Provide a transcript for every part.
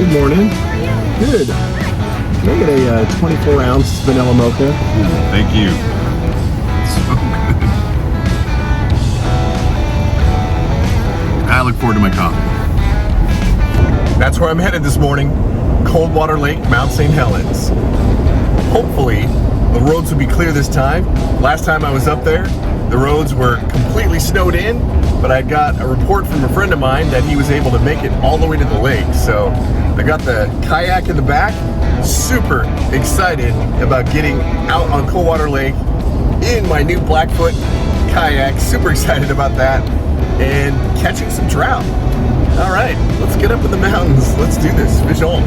Good morning. Good. Can I get a 24-ounce vanilla mocha? Ooh, thank you. So good. I look forward to my coffee. That's where I'm headed this morning. Coldwater Lake, Mount St. Helens. Hopefully, the roads will be clear this time. Last time I was up there, the roads were completely snowed in, but I got a report from a friend of mine that he was able to make it all the way to the lake. So I got the kayak in the back. Super excited about getting out on Coldwater Lake in my new Blackfoot kayak. Super excited about that and catching some trout. All right, let's get up in the mountains. Let's do this. Fish on.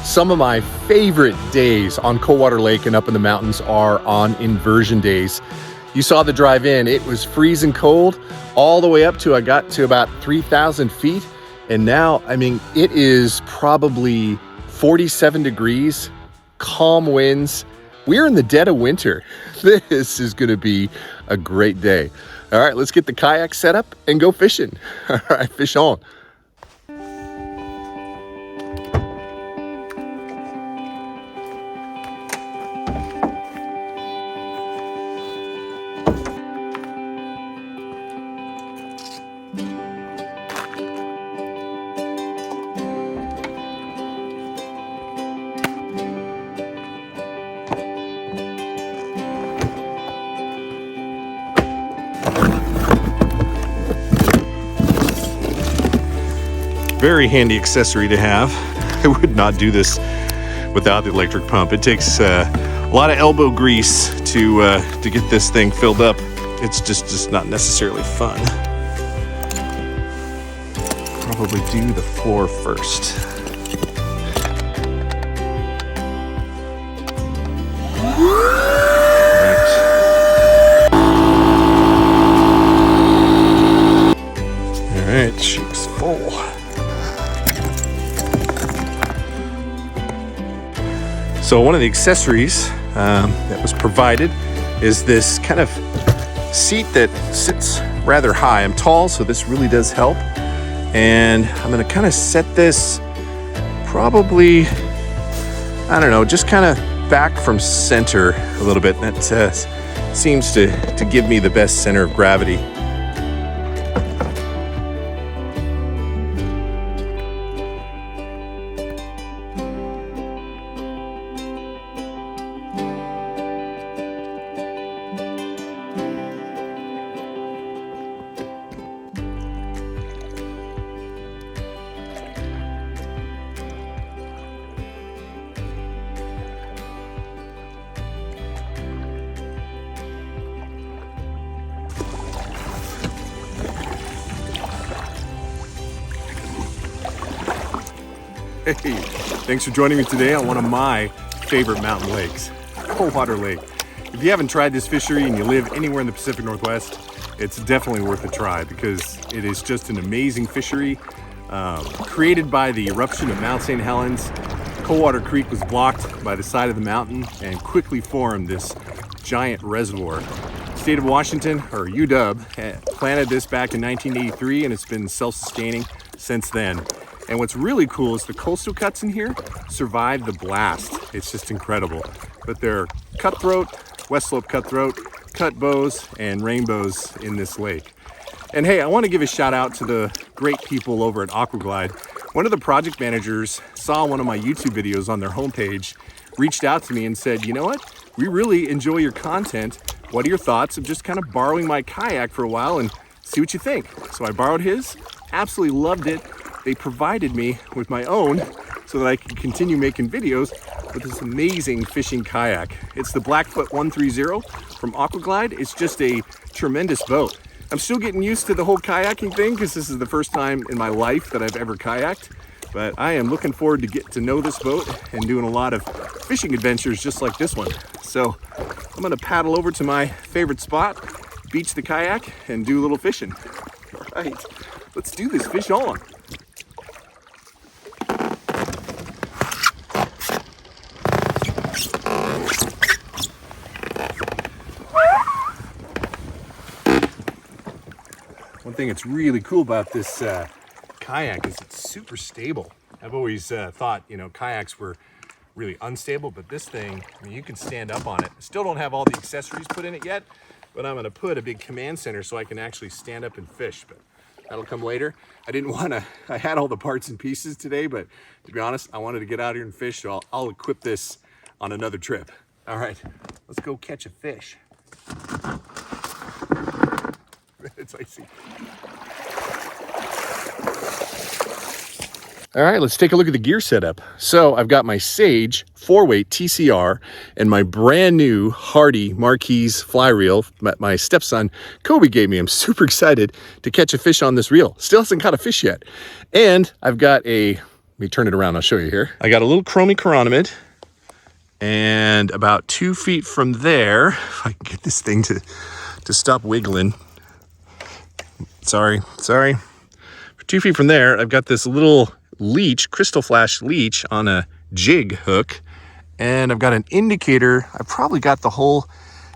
Some of my favorite days on Coldwater Lake and up in the mountains are on inversion days. You saw the drive in, it was freezing cold all the way up to, I got to about 3,000 feet. And now, I mean, it is probably 47 degrees, calm winds. We're in the dead of winter. This is gonna be a great day. All right, let's get the kayak set up and go fishing. All right, fish on. Very handy accessory to have. I would not do this without the electric pump. It takes a lot of elbow grease to get this thing filled up. It's just not necessarily fun. Probably do the floor first. All right, she's full. So one of the accessories that was provided is this kind of seat that sits rather high. I'm tall, so this really does help. And I'm gonna kind of set this probably, I don't know, just kind of back from center a little bit. That seems to give me the best center of gravity. Hey, thanks for joining me today on one of my favorite mountain lakes, Coldwater Lake. If you haven't tried this fishery and you live anywhere in the Pacific Northwest, it's definitely worth a try because it is just an amazing fishery. Created by the eruption of Mount St. Helens, Coldwater Creek was blocked by the side of the mountain and quickly formed this giant reservoir. State of Washington, or UW, planted this back in 1983 and it's been self-sustaining since then. And what's really cool is the coastal cuts in here survived the blast. It's just incredible. But they're cutthroat, west slope cutthroat, cut bows, and rainbows in this lake. And hey, I want to give a shout out to the great people over at Aquaglide. One of the project managers saw one of my YouTube videos on their homepage, reached out to me and said, you know what? We really enjoy your content. What are your thoughts of just kind of borrowing my kayak for a while and see what you think? So I borrowed his, absolutely loved it. They provided me with my own so that I could continue making videos with this amazing fishing kayak. It's the Blackfoot 130 from Aquaglide. It's just a tremendous boat. I'm still getting used to the whole kayaking thing because this is the first time in my life that I've ever kayaked, but I am looking forward to get to know this boat and doing a lot of fishing adventures just like this one. So I'm gonna paddle over to my favorite spot, beach the kayak, and do a little fishing. All right, let's do this fish on. One thing that's really cool about this kayak is it's super stable. I've always thought, you know, kayaks were really unstable, but this thing, I mean, you can stand up on it. Still don't have all the accessories put in it yet, but I'm gonna put a big command center so I can actually stand up and fish, but that'll come later. I had all the parts and pieces today, but to be honest, I wanted to get out here and fish, so I'll equip this on another trip. All right, let's go catch a fish. It's icy. All right, let's take a look at the gear setup. So I've got my Sage 4-weight TCR and my brand new Hardy Marquise fly reel that my stepson Kobe gave me. I'm super excited to catch a fish on this reel. Still hasn't caught a fish yet. And I've got let me turn it around, I'll show you here. I got a little chromy chironomid, and about 2 feet from there, if I can get this thing to stop wiggling. Sorry. For 2 feet from there, I've got this little leech, crystal flash leech on a jig hook, and I've got an indicator. I've probably got the whole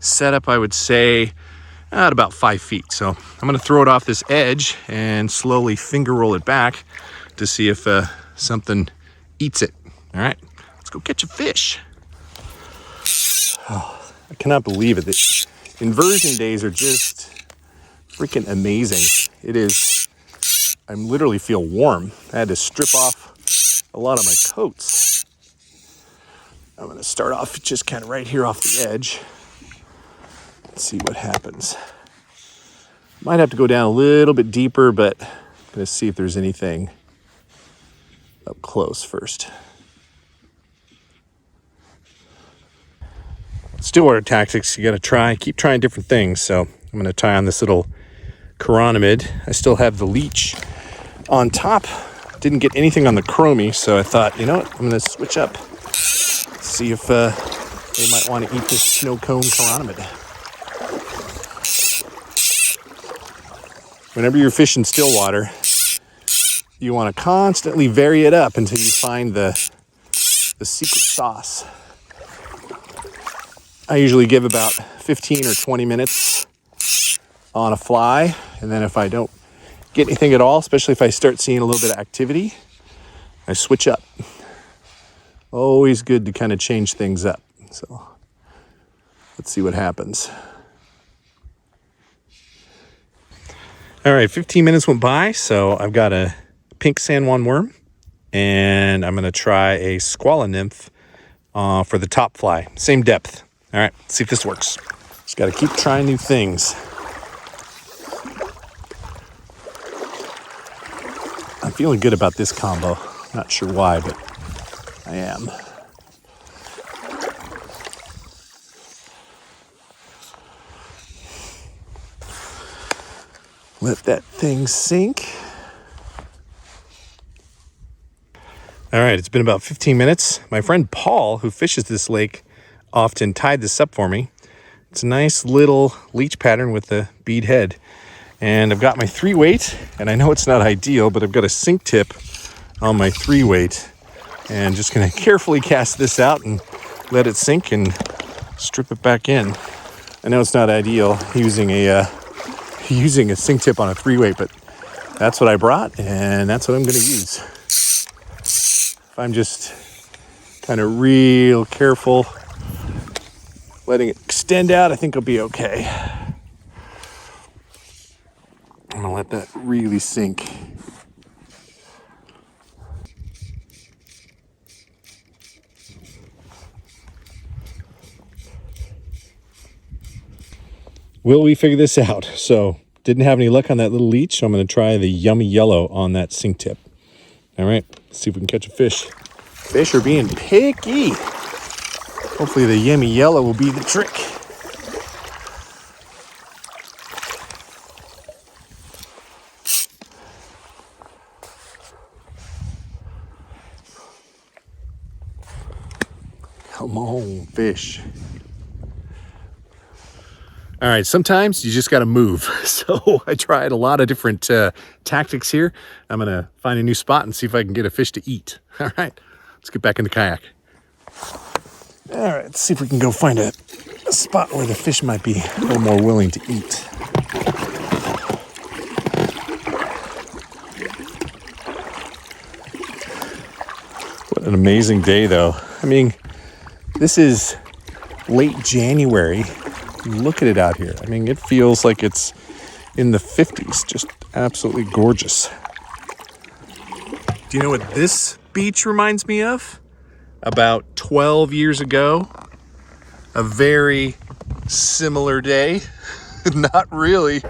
setup, I would say, at about 5 feet. So I'm gonna throw it off this edge and slowly finger roll it back to see if something eats it. All right, let's go catch a fish. Oh, I cannot believe it. The inversion days are just freaking amazing. It is, I literally feel warm. I had to strip off a lot of my coats. I'm gonna start off just kind of right here off the edge. Let's see what happens. Might have to go down a little bit deeper, but I'm gonna see if there's anything up close first. Stillwater tactics, you gotta keep trying different things. So I'm gonna tie on this little chironomid. I still have the leech on top. Didn't get anything on the chromie, so I thought, you know what, I'm gonna switch up. See if they might want to eat this snow cone chironomid. Whenever you're fishing Stillwater, you want to constantly vary it up until you find the secret sauce. I usually give about 15 or 20 minutes on a fly, and then if I don't get anything at all, especially if I start seeing a little bit of activity, I switch up. Always good to kind of change things up. So let's see what happens. All right, 15 minutes went by, so I've got a pink San Juan worm, and I'm gonna try a squala nymph for the top fly, same depth. All right, let's see if this works. Just gotta keep trying new things. I'm feeling good about this combo. Not sure why, but I am. Let that thing sink. All right, it's been about 15 minutes. My friend Paul, who fishes this lake, often tied this up for me. It's a nice little leech pattern with a bead head. And I've got my 3-weight, and I know it's not ideal, but I've got a sink tip on my 3-weight. And just gonna carefully cast this out and let it sink and strip it back in. I know it's not ideal using a sink tip on a 3-weight, but that's what I brought, and that's what I'm gonna use. If I'm just kind of real careful, letting it extend out, I think I'll be okay. I'm gonna let that really sink. Will we figure this out? So, didn't have any luck on that little leech, so I'm gonna try the yummy yellow on that sink tip. All right, let's see if we can catch a fish. Fish are being picky. Hopefully the yummy yellow will be the trick. Come on, fish. All right, sometimes you just got to move. So I tried a lot of different tactics here. I'm going to find a new spot and see if I can get a fish to eat. All right, let's get back in the kayak. All right, let's see if we can go find a spot where the fish might be a little more willing to eat. What an amazing day, though. I mean, this is late January. Look at it out here. I mean, it feels like it's in the 50s. Just absolutely gorgeous. Do you know what this beach reminds me of? About 12 years ago, a very similar day. Not really. Oh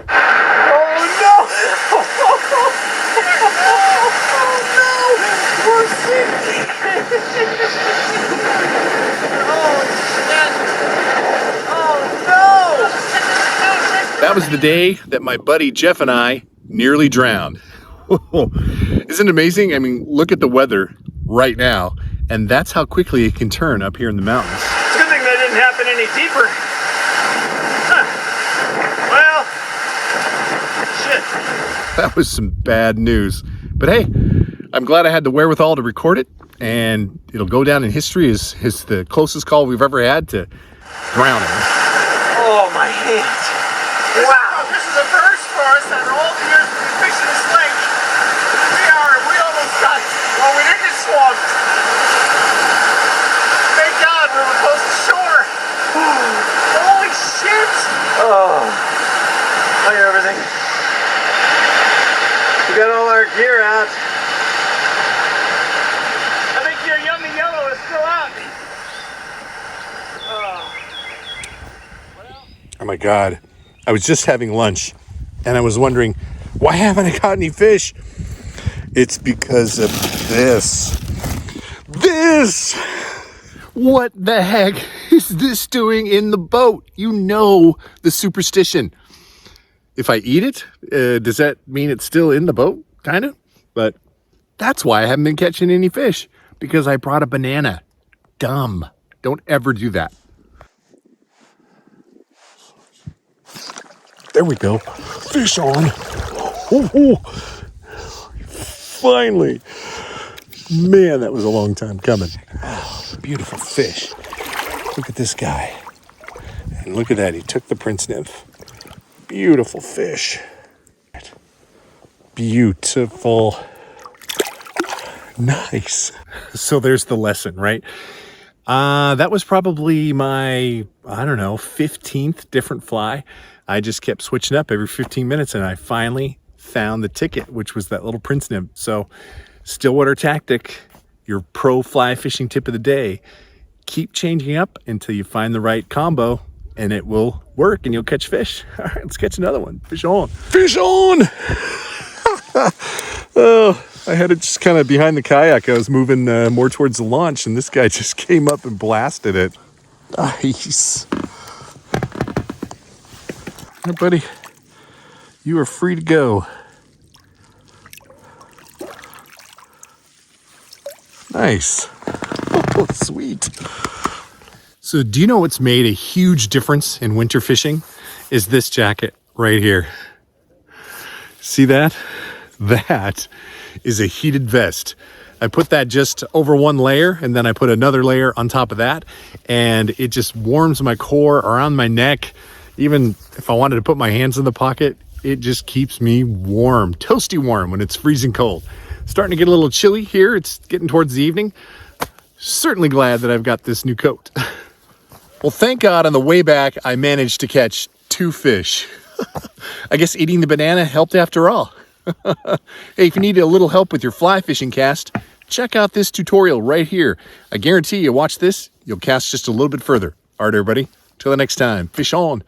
no! Oh no! We're sinking! That was the day that my buddy Jeff and I nearly drowned. Isn't it amazing? I mean, look at the weather right now, and that's how quickly it can turn up here in the mountains. It's a good thing that didn't happen any deeper. Huh. Well, shit. That was some bad news. But hey, I'm glad I had the wherewithal to record it, and it'll go down in history as the closest call we've ever had to drowning. Oh, my hands. Wow. This is a first for us in all the years we've been fishing this lake. We almost got, well, we didn't get swamped. Thank God we were close to shore. Holy shit. Oh. Look at everything. We got all our gear out. I think your yummy yellow is still out. Oh my God. I was just having lunch and I was wondering, why haven't I caught any fish? It's because of this. What the heck is this doing in the boat? You know the superstition. If I eat it, does that mean it's still in the boat? Kind of. But that's why I haven't been catching any fish, because I brought a banana. Dumb. Don't ever do that. There we go. Fish on. Oh. Finally. Man, that was a long time coming. Oh, beautiful fish. Look at this guy. And look at that. He took the prince nymph. Beautiful fish. Beautiful. Nice. So there's the lesson, right? That was probably my, 15th different fly. I just kept switching up every 15 minutes and I finally found the ticket, which was that little prince nymph. So stillwater tactic, your pro fly fishing tip of the day. Keep changing up until you find the right combo and it will work and you'll catch fish. All right, let's catch another one. Fish on. Fish on! Oh, I had it just kind of behind the kayak. I was moving more towards the launch and this guy just came up and blasted it. Nice. All right, buddy, you are free to go. Nice. Oh, sweet. So do you know what's made a huge difference in winter fishing? Is this jacket right here. See that? That is a heated vest. I put that just over one layer, and then I put another layer on top of that, and it just warms my core, around my neck. Even if I wanted to put my hands in the pocket, it just keeps me warm, toasty warm when it's freezing cold. Starting to get a little chilly here. It's getting towards the evening. Certainly glad that I've got this new coat. Well, thank God on the way back, I managed to catch 2 fish. I guess eating the banana helped after all. Hey, if you need a little help with your fly fishing cast, check out this tutorial right here. I guarantee you watch this, you'll cast just a little bit further. All right, everybody, till the next time, fish on.